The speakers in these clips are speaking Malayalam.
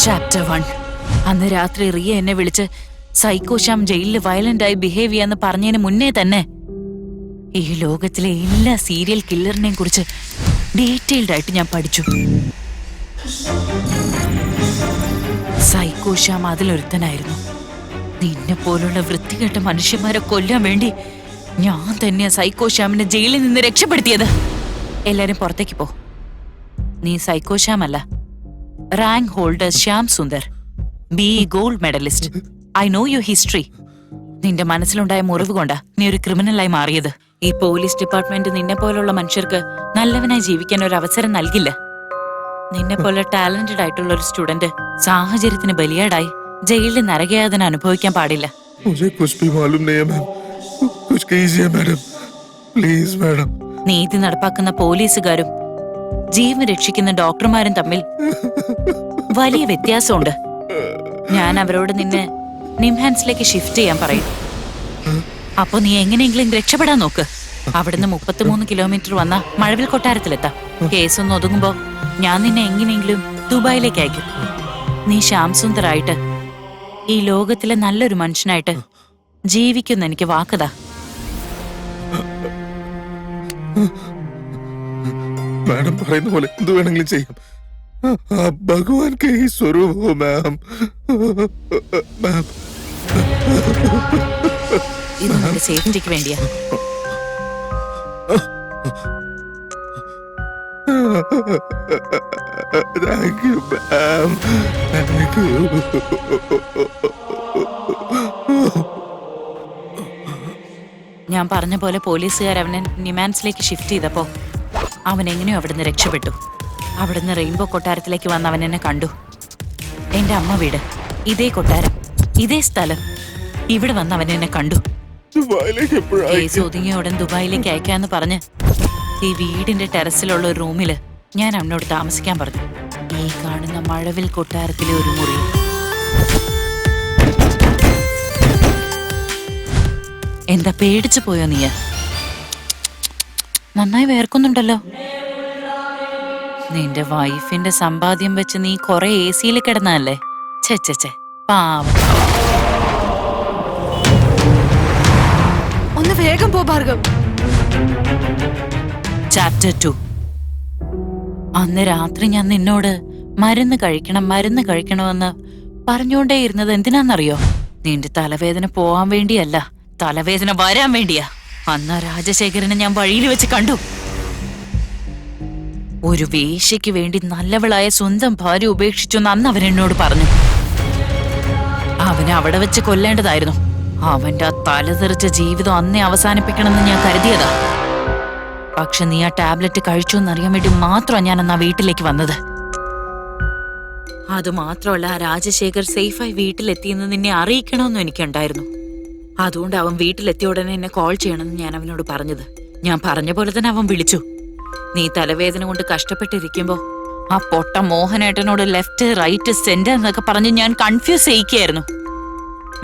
ചാപ്റ്റർ 1. അന്ന് രാത്രി റിയ എന്നെ വിളിച്ച് സൈക്കോ ശ്യാം ജയിലിൽ വയലന്റ് ആയി ബിഹേവ് ചെയ്യാന്ന് പറഞ്ഞതിന് മുന്നേ തന്നെ ഈ ലോകത്തിലെ എല്ലാ സീരിയൽ കില്ലറിനെയും കുറിച്ച് ഡീറ്റെയിൽഡ് ആയിട്ട് ഞാൻ പഠിച്ചു. സൈക്കോ ശ്യാം അതിലൊരുത്തനായിരുന്നു. നിന്നെ പോലുള്ള വൃത്തികെട്ട മനുഷ്യന്മാരെ കൊല്ലാൻ വേണ്ടി ഞാൻ തന്നെയാ സൈക്കോ ശ്യാമിനെ ജയിലിൽ നിന്ന് രക്ഷപ്പെടുത്തിയത്. എല്ലാരും പുറത്തേക്ക് പോ. നീ സൈക്കോ ശ്യാം അല്ല, rank holder Shyam Sundar, BE gold medallist. I know your history. നിന്റെ മനസ്സിലുണ്ടായ മുറിവ് കൊണ്ടാ നീ ഒരു ക്രിമിനലായി മാറിയത്. ഈ പോലീസ് ഡിപ്പാർട്ട്മെന്റ് നിന്നെ പോലുള്ള മനുഷ്യർക്ക് നല്ലവനായി ജീവിക്കാൻ ഒരു അവസരം നൽകില്ല. നിന്നെ പോലെ ടാലന്റഡ് ആയിട്ടുള്ള ഒരു സ്റ്റുഡന്റ് സാഹചര്യത്തിന് ബലിയാടായി ജയിലിൽ നരകയാതന അനുഭവിക്കാൻ പാടില്ല. നീതി നടപ്പാക്കുന്ന പോലീസുകാരും ജീവൻ രക്ഷിക്കുന്ന ഡോക്ടർമാരും തമ്മിൽ വലിയ വ്യത്യാസമുണ്ട്. ഞാൻ അവരോട് നിന്നെ നിംഹാൻസിലേക്ക് ഷിഫ്റ്റ് ചെയ്യാൻ പറയും. അപ്പൊ നീ എങ്ങനെയെങ്കിലും രക്ഷപ്പെടാൻ നോക്ക്. അവിടുന്ന് 33 കിലോമീറ്റർ വന്ന മഴവിൽ കൊട്ടാരത്തിലെത്താം. കേസൊന്ന് ഒതുങ്ങുമ്പോ ഞാൻ നിന്നെ എങ്ങനെയെങ്കിലും ദുബായിലേക്ക് അയക്കും. നീ ശ്യാം സുന്ദറായിട്ട് ഈ ലോകത്തിലെ നല്ലൊരു മനുഷ്യനായിട്ട് ജീവിക്കുന്ന എനിക്ക് വാക്കതാ. മാഡം പറയുന്ന പോലെ എന്ത് വേണമെങ്കിലും ചെയ്യാം. ഭഗവാൻ കെ സ്വരൂപോ മാം. ഇത് നിന്റെ സേഫ്റ്റിക്ക് വേണ്ടിയാ. Thank you, ma'am. Thank you. ഞാൻ പറഞ്ഞ പോലെ പോലീസുകാർ അവനെ നിമാൻസിലേക്ക് ഷിഫ്റ്റ് ചെയ്തപ്പോ അവൻ എങ്ങനെയോ അവിടുന്ന് രക്ഷപ്പെട്ടു. അവിടുന്ന് റെയിൻബോ കൊട്ടാരത്തിലേക്ക് വന്ന് അവൻ എന്നെ കണ്ടു. എന്റെ അമ്മ വീട്, ഇതേ കൊട്ടാരം, ഇതേ സ്ഥലം. ഇവിടെ വന്ന് അവൻ എന്നെ കണ്ടു. കേസ് ഒതുങ്ങിയ ഉടൻ ദുബായിലേക്ക് അയക്കാന്ന് പറഞ്ഞ് ഈ വീടിന്റെ ടെറസിലുള്ള ഒരു റൂമില് ഞാൻ അവനോട് താമസിക്കാൻ പറഞ്ഞു. ഈ കാണുന്ന മഴവിൽ കൊട്ടാരത്തിലെ ഒരു മുറി. എന്താ പേടിച്ചു പോയോ നീ? നന്നായി വേർക്കുന്നുണ്ടല്ലോ. നിന്റെ വൈഫിന്റെ സമ്പാദ്യം വെച്ച് നീ കൊറേ AC-യിൽ കിടന്നല്ലേ? ചെ പാവം. ഒന്ന് വേഗം പോ ഭാർഗവ്. ചാപ്റ്റർ 2. അന്ന് രാത്രി ഞാൻ നിന്നോട് മരുന്ന് കഴിക്കണമെന്ന് പറഞ്ഞുകൊണ്ടേ ഇരുന്നത് എന്തിനാന്നറിയോ? നിന്റെ തലവേദന പോവാൻ വേണ്ടിയല്ല, തലവേദന വരാൻ വേണ്ടിയാ. അന്ന് രാജശേഖരനെ ഞാൻ വഴിയിൽ വെച്ച് കണ്ടു. ഒരു വേശ്യയ്ക്ക് വേണ്ടി നല്ലവളായ സ്വന്തം ഭാര്യ ഉപേക്ഷിച്ചു അന്ന് അവൻ എന്നോട് പറഞ്ഞു. അവനെ അവിടെ വെച്ച് കൊല്ലേണ്ടതായിരുന്നു. അവന്റെ ആ തലതെറിച്ച ജീവിതം അന്നേ അവസാനിപ്പിക്കണമെന്ന് ഞാൻ കരുതിയതാ. പക്ഷെ നീ ആ ടാബ്ലറ്റ് കഴിച്ചു എന്നറിയാൻ വേണ്ടി മാത്രമാണ് ഞാൻ അന്ന് ആ വീട്ടിലേക്ക് വന്നത്. അതുമാത്രമല്ല, രാജശേഖർ സേഫായി വീട്ടിലെത്തിയെന്ന് നിന്നെ അറിയിക്കണമെന്നും എനിക്കുണ്ടായിരുന്നു. അതുകൊണ്ട് അവൻ വീട്ടിലെത്തിയ ഉടനെ എന്നെ കോൾ ചെയ്യണമെന്ന് ഞാൻ അവനോട് പറഞ്ഞത്. ഞാൻ പറഞ്ഞ പോലെ തന്നെ അവൻ വിളിച്ചു. നീ തലവേദന കൊണ്ട് കഷ്ടപ്പെട്ടിരിക്കുമ്പോ ആ പൊട്ട മോഹനേട്ടനോട് ലെഫ്റ്റ് റൈറ്റ് സെന്റർ എന്നൊക്കെ പറഞ്ഞ് ഞാൻ കൺഫ്യൂസ് ചെയ്യിക്കായിരുന്നു.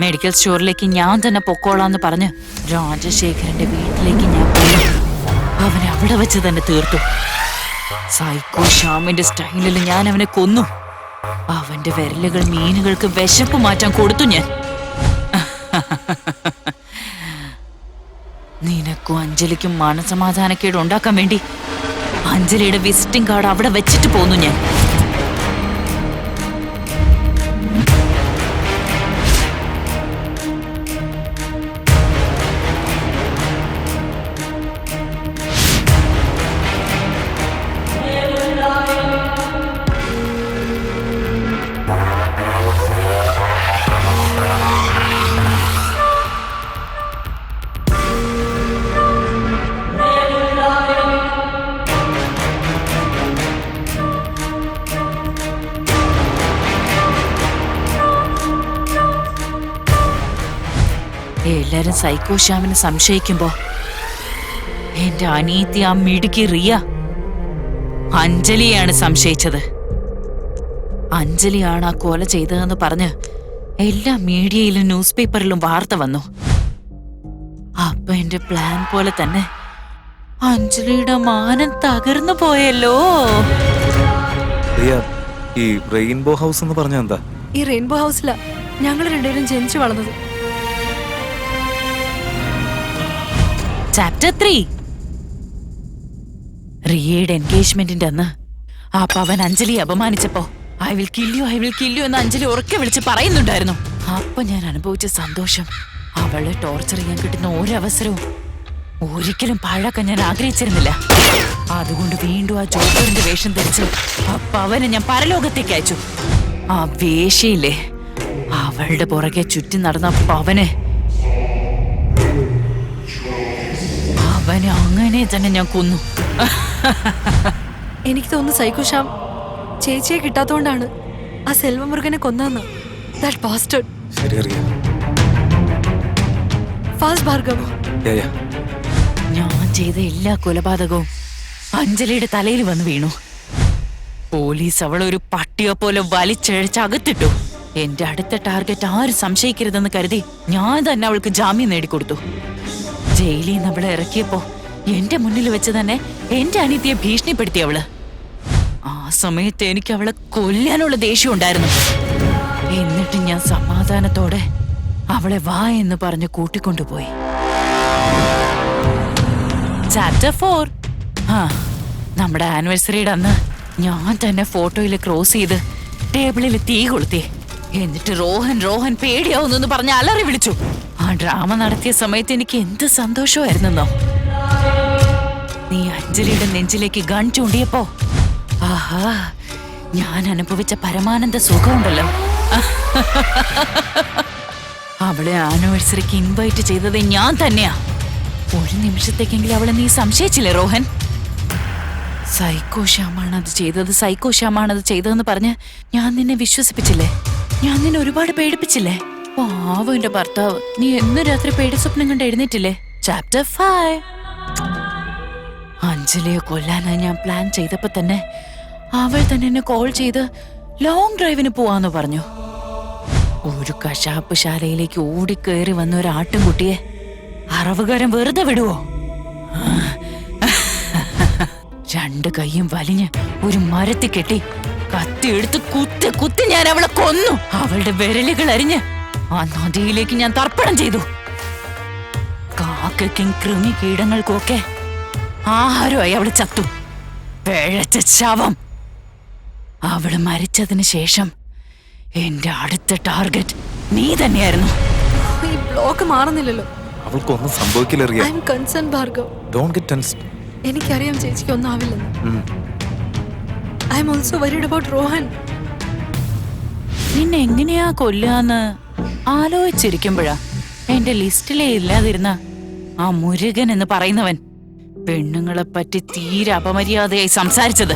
മെഡിക്കൽ സ്റ്റോറിലേക്ക് ഞാൻ തന്നെ പൊക്കോളാന്ന് പറഞ്ഞ് രാജശേഖരന്റെ വീട്ടിലേക്ക് ഞാൻ പോയി. അവനെ അവിടെ വെച്ച് തന്നെ തീർത്തു. സൈക്കോ ശ്യാമിന്റെ സ്റ്റൈലിൽ ഞാൻ അവനെ കൊന്നു. അവന്റെ വിരലുകൾ മീനുകൾക്ക് വിശപ്പ് മാറ്റാൻ കൊടുത്തു ഞാൻ. നിനക്കും അഞ്ജലിക്കും മനസമാധാനക്കേട് ഉണ്ടാക്കാൻ വേണ്ടി അഞ്ജലിയുടെ വിസിറ്റിംഗ് കാർഡ് അവിടെ വെച്ചിട്ട് പോന്നു ഞാൻ. എല്ലാരും സൈക്കോ ശ്യാമിനെ സംശയിക്കുമ്പോ എന്റെ അനീതി ആ മിടുക്കി റിയ അഞ്ജലിയാണ് സംശയിച്ചത്. അഞ്ജലിയാണ് ആ കൊല ചെയ്തതെന്ന് പറഞ്ഞ് എല്ലാ മീഡിയയിലും ന്യൂസ് പേപ്പറിലും വാർത്ത വന്നു. അപ്പൊ എന്റെ പ്ലാൻ പോലെ തന്നെ അഞ്ജലിയുടെ മാനം തകർന്നു പോയല്ലോ. ഈ റെയിൻബോ ഹൗസ് എന്ന് പറഞ്ഞ എന്താ? ഈ റെയിൻബോ ഹൗസിലാ ഞങ്ങൾ രണ്ടുപേരും ജനിച്ചു വളർന്നത്. ചാപ്റ്റർ 3. റിയയുടെ എൻഗേജ്മെന്റിന്റെ അന്ന് ആ പവൻ അഞ്ജലി അപമാനിച്ചപ്പോ ഐ വിൽ കില്ലു എന്ന് അഞ്ജലി ഉറക്കെ വിളിച്ച് പറയുന്നുണ്ടായിരുന്നു. അപ്പൊ ഞാൻ അനുഭവിച്ച സന്തോഷം, അവളെ ടോർച്ചർ ചെയ്യാൻ കിട്ടുന്ന ഒരവസരവും ഒരിക്കലും പാഴാക്കാൻ ഞാൻ ആഗ്രഹിച്ചിരുന്നില്ല. അതുകൊണ്ട് വീണ്ടും ആ ജോക്കറിന്റെ വേഷം ധരിച്ച് ആ പവനെ ഞാൻ പരലോകത്തേക്ക് അയച്ചു. ആ വേശയില്ലേ, അവളുടെ പുറകെ ചുറ്റി നടന്ന പവനെ അങ്ങനെ തന്നെ ഞാൻ കൊന്നു. എനിക്ക് തോന്നുന്നു സൈക്കോ ശ്യാം ചേച്ചിയെ കിട്ടാത്തോണ്ടാണ് ആ സെൽവമുരുകനെ കൊന്നെന്ന്. That bastard. ശരി അറിയാ. ഫാസ്റ്റ് ഭാർഗവ്. ഞാൻ ചെയ്ത എല്ലാ കൊലപാതകവും അഞ്ജലിയുടെ തലയിൽ വന്ന് വീണു. പോലീസ് അവളൊരു പട്ടിയെ പോലെ വലിച്ചഴച്ച് അകത്തിട്ടു. എന്റെ അടുത്ത ടാർഗറ്റ് ആരും സംശയിക്കരുതെന്ന് കരുതി ഞാൻ തന്നെ അവൾക്ക് ജാമ്യം നേടിക്കൊടുത്തു. ജയിലിൽ നിന്ന് അവളെ ഇറക്കിയപ്പോ എന്റെ മുന്നിൽ വെച്ച് തന്നെ എന്റെ അനിയത്തിയെ ഭീഷണിപ്പെടുത്തി അവള്. ആ സമയത്ത് എനിക്ക് അവളെ കൊല്ലാനുള്ള ദേഷ്യം ഉണ്ടായിരുന്നു. എന്നിട്ട് ഞാൻ സമാധാനത്തോടെ അവളെ വാ എന്ന് പറഞ്ഞ് കൂട്ടിക്കൊണ്ടുപോയി. ചാപ്റ്റർ 4. നമ്മുടെ ആനിവേഴ്സറിയുടെ അന്ന് ഞാൻ തന്നെ ഫോട്ടോയിൽ ക്രോസ് ചെയ്ത് ടേബിളിൽ തീ കൊളുത്തി. എന്നിട്ട് റോഹൻ പേടിയാവുന്നു പറഞ്ഞ് അലറി വിളിച്ചു. ആ ഡ്രാമ നടത്തിയ സമയത്ത് എനിക്ക് എന്ത് സന്തോഷമായിരുന്നോ. നീ അഞ്ജലിയുടെ നെഞ്ചിലേക്ക് ഗൺ ചൂണ്ടിയപ്പോ ആഹാ, ഞാൻ അനുഭവിച്ച പരമാനന്ദ സുഖമുണ്ടല്ലോ. അവളെ ആനിവേഴ്സറിക്ക് ഇൻവൈറ്റ് ചെയ്തത് ഞാൻ തന്നെയാ. ഒരു നിമിഷത്തേക്കെങ്കിലും അവളെ നീ സംശയിച്ചില്ലേ റോഹൻ? സൈക്കോ ശ്യാമാണത് ചെയ്തതെന്ന് പറഞ്ഞ് ഞാൻ നിന്നെ വിശ്വസിപ്പിച്ചില്ലേ? ഞാൻ നിന്നെ ഒരുപാട് പേടിപ്പിച്ചില്ലേ? പാവം എന്റെ ഭർത്താവ്, നീ എന്നും രാത്രി പേടി സ്വപ്നം കണ്ട് എഴുന്നേറ്റില്ലേ? ചാപ്റ്റർ 5. അഞ്ജലിയെ കൊല്ലാനായി ഞാൻ പ്ലാൻ ചെയ്തപ്പോ തന്നെ അവൾ തന്നെ എന്നെ കോൾ ചെയ്ത് ലോങ് ഡ്രൈവിന് പോവാന്ന് പറഞ്ഞു. ഒരു കശാപ്പ് ശാലയിലേക്ക് ഓടിക്കേറി വന്ന ഒരു ആട്ടിൻകുട്ടിയെ അറവുകാരൻ വെറുതെ വിടുവോ? 2 കൈയും വലിഞ്ഞ് ഒരു മരത്തിൽ കെട്ടി കത്തി എടുത്ത് കുത്തി ഞാൻ അവളെ കൊന്നു. അവളുടെ വിരലുകൾ അരിഞ്ഞ് ആ നദിയിലേക്ക് ഞാൻ തർപ്പണം ചെയ്തു. കാക്കയ്ക്കും കൃമി കീടങ്ങൾക്കും ഒക്കെ ആഹാരമായി അവള് ചത്തു. പിഴച്ച ശവം. അവള് മരിച്ചതിന് ശേഷം എന്റെ അടുത്ത ടാർഗറ്റ് നീ തന്നെയായിരുന്നു. ഈ ബ്ലോക്ക് മാറുന്നില്ലല്ലോ. അവൾക്കൊന്നും സംഭവിക്കില്ല Riya. I am concern Bhargav. Don't get tensed. എനിക്കറിയാം ചേച്ചിക്ക് ഒന്നും ആവില്ലെന്ന്. I am also worried about Rohan. നിന്നെ എങ്ങനെയാ കൊല്ലാന്ന് ആലോചിച്ചിരിക്കുമ്പോഴാ എന്റെ ലിസ്റ്റിലേ ഇല്ലാതിരുന്ന ആ മുരുകൻ എന്ന് പറയുന്നവൻ പെണ്ണുങ്ങളെ പറ്റി തീരെ അപമര്യാദയായി സംസാരിച്ചത്.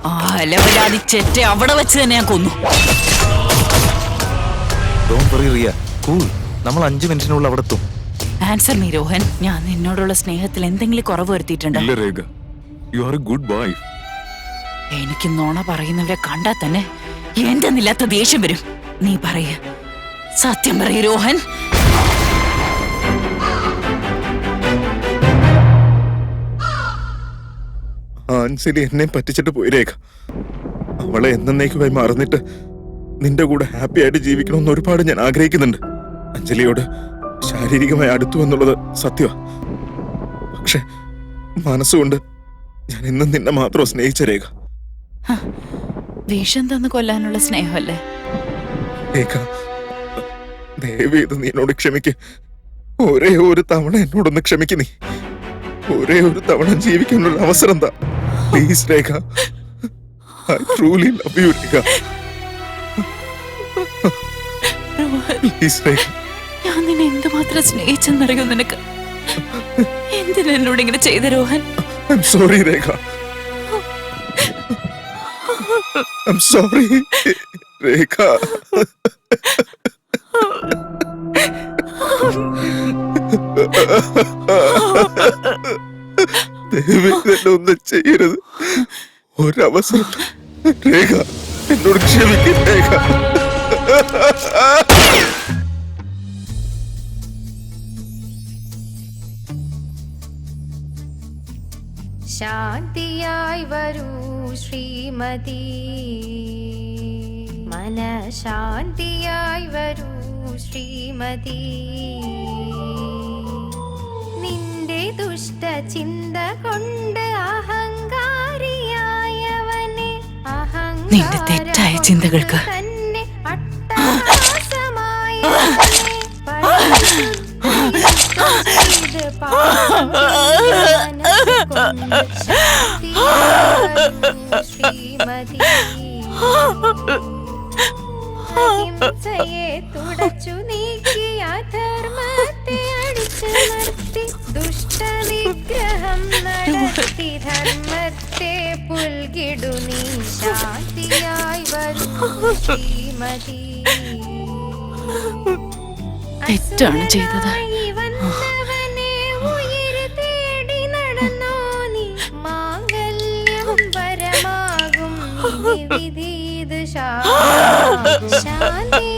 ആ അലവലാതി ചെറ്റ അവിടെ വെച്ച് തന്നെ ഞാൻ കൊന്നു. Don't worry Riya. കൂൾ. നമ്മൾ 5 മിനിറ്റിനുള്ളിൽ അവിടെ എത്തും. Answer me Rohan. ഞാൻ നിന്നോടുള്ള സ്നേഹത്തിൽ എന്തെങ്കിലും കുറവ് വരുത്തിയിട്ടുണ്ടോ? ഇല്ല Rekha, you are a good boy. എനിക്ക് നോണ പറയുന്നവരെ കണ്ടാൽ തന്നെ എന്തെന്നില്ലാത്ത ദേഷ്യം വരും. നീ പറയ, സത്യം പറയ രോഹൻ. അഞ്ജലി എന്നെ പറ്റിച്ചിട്ട് പോയി രേഖ. അവളെ എന്നേക്കുമായി മറന്നിട്ട് നിന്റെ കൂടെ ഹാപ്പി ആയിട്ട് ജീവിക്കണമെന്ന് ഒരുപാട് ഞാൻ ആഗ്രഹിക്കുന്നുണ്ട്. അഞ്ജലിയോട് ശാരീരികമായി അടുത്തു എന്നുള്ളത് സത്യമാ. പക്ഷെ മനസ്സുകൊണ്ട് ഞാൻ ഇന്നും നിന്നെ മാത്രം സ്നേഹിച്ച രേഖ. വിഷം തന്ന് കൊല്ലാനുള്ള സ്നേഹമല്ലേ രേഖ? ദയവേത് നീ എന്നോട് ക്ഷമിക്ക്. ഒരേ ഒരു തവണ എന്നോടൊന്ന് ക്ഷമിക്ക്. നീ ഒരേ ഒരു തവണ ജീവിക്കാനുള്ള അവസരം താ please Rekha. I truly love you Rekha. Please Rekha. ഞാൻ നിന്നെ എന്തുമാത്രം സ്നേഹിച്ചെന്നറിയോ നിനക്ക്? എന്തിനാ എന്നോട് ഇങ്ങനെ ചെയ്ത Rohan? I'm sorry Rekha. I'm sorry രേഖ. ദയവേത് എന്നെ ഒന്നും ചെയ്യരുത്. ഒരവസരം രേഖ, എന്നോട് ക്ഷമിക്കും രേഖ. ശാന്തിയായി വരൂ ശ്രീമതി, മനഃശാന്തിയായി വരൂ ശ്രീമതി. നിന്റെ ദുഷ്ടചിന്ത കൊണ്ട് അഹങ്കാരിയായവനെ നിന്റെ തെറ്റായ ചിന്തകൾക്ക് തന്നെ അട്ടഹാസമായവനെ പരിശുദ്ധ പാപം മനസ്സുകൊണ്ട് ശാന്തിയായി വരൂ ശ്രീമതി. അഹിംസയെ തുടച്ചു നീക്കി അധർമ്മത്തെ അടിച്ചു നിർത്തി ദുഷ്ടനിഗ്രഹം നടത്തി ധർമ്മത്തെ പുൽകിടു നീ ശാന്തിയായി വരൂ ശ്രീമതി. തെറ്റാണ് ചെയ്തത്. വന്നവനെ ഉയിര് തേടി നടന്നോ നീ, മാംഗല്യം പരമാകും വിധി ശാന്തി